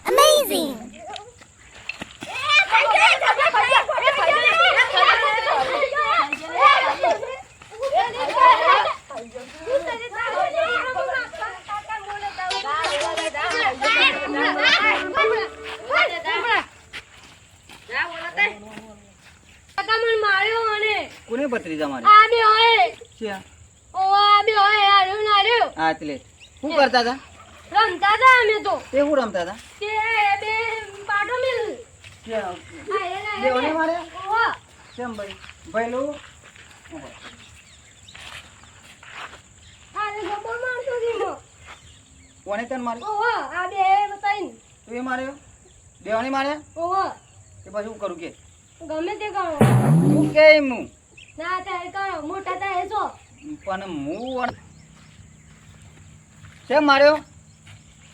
Amazing. કોને ભત્રીજા મારે હા એટલે શું કરતા હતા રમતા હતા અમે તો તે શું રમતા હતા તે બે પાટો મિલ દેવને મારે કેમ ભાઈ ભઈલું આરે ગોબો મારતો દીમો કોને તને મારે ઓહો આ બે બતાઈન તું એ માર્યો દેવને માર્યા ઓહો કે પછી શું કરું કે ગમે તે કરો તું કે હું ના તારે કરો મોટા તારે છો પણ હું કેમ માર્યો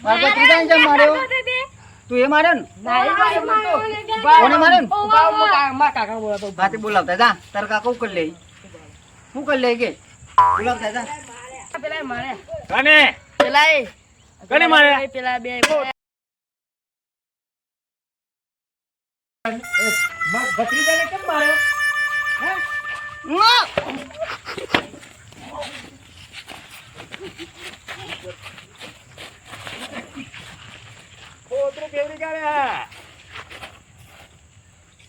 મારા ભત્રીજાને કેમ માર્યો તું એ માર્યો ને કોને માર્યો ને ભાતે બોલાવતા જા તાર કાકો કરી લે શું કરી લે કે બોલાવતા જા પેલા મારે કને પેલા કને મારે પેલા બે ભત્રીજાને કેમ માર્યો પોતરું કેવડી કરે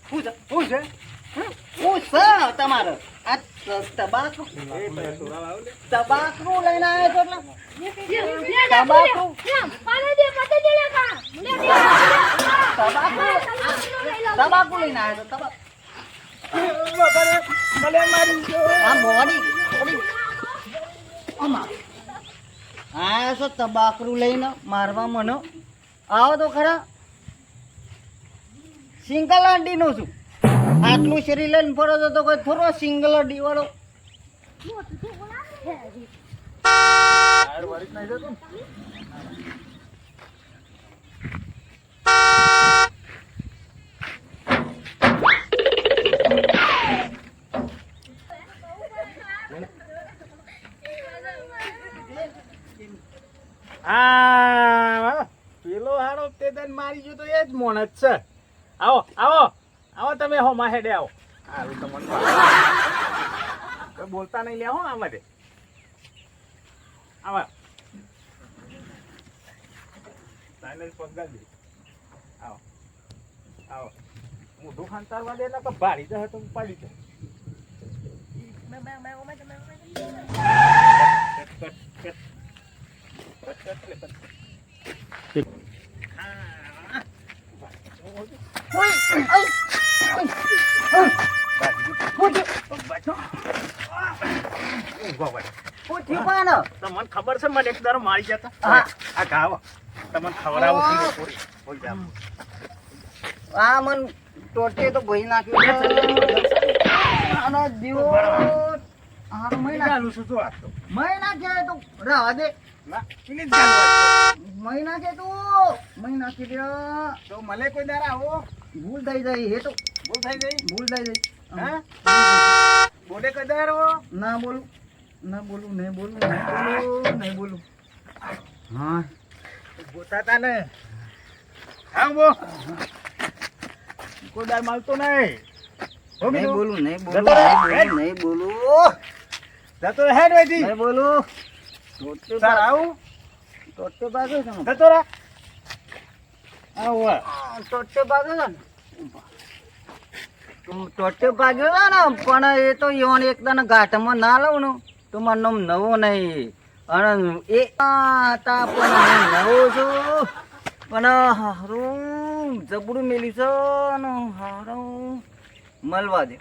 શું છે શું છે તમારે આ તબાકુ તબાકુ લઈને આવ્યો છો એટલે તબાકુ તબાકુ લઈને આવ્યો છો આ મોડી હા છો તબાકરું લઈને મારવા મને આવો તો ખરા સિંગલ અંડી નો છું આટલું શરીર લઈને ફરો છો તો કોઈ થોડો સિંગલ અંડી વાળો હા પેલો હાડો તે દન મારી ગયો તો એ જ મોણ જ છે આવો આવો આવો તમે હો માહેડે આવો હારું તમને કોઈ બોલતા નહીં લે હો આ માટે આવા સાયલેન્સ પગાર દે આવો આવો મોઢું ખાંતારવા દે એટલે કે ભારી જશે તો ઉપાડી જાય તમને ખબર છે મને એક દારો મારી જતા આ ગાવ તમને ખવડાવું આ મન ટોટે તો ભઈ નાખ્યું આનો દીવો હારો મહિના છું શું આપતો મહિના કે તો રાવા દે ના કિલી ચાલુ મહિના કે તો મહિના કે તો મને કોઈ દારા આવો ભૂલ થઈ જાય હે તો બોલ થઈ ગઈ ભૂલ થઈ જાય હા બોલે કોઈ દારો ના બોલું નહીં બોલું હા બોતાતા ને હા બો કોઈ દાર માલતો નહીં નહીં બોલું જતો હેડ વેજી નહીં બોલું સર આવું ટોટે બાગે છે જતો રે આવો ટોટે બાગે છે ને ટોટે બાગ્યો છે ને પણ એ તો યોન એકદમ ઘાટમાં ના લઉં ને તો મારું નામ નવો નહીં અને એ હતા પણ હું નવો છું પણ હારું જબડું મેલ્યું છે ને હારું મળવા દે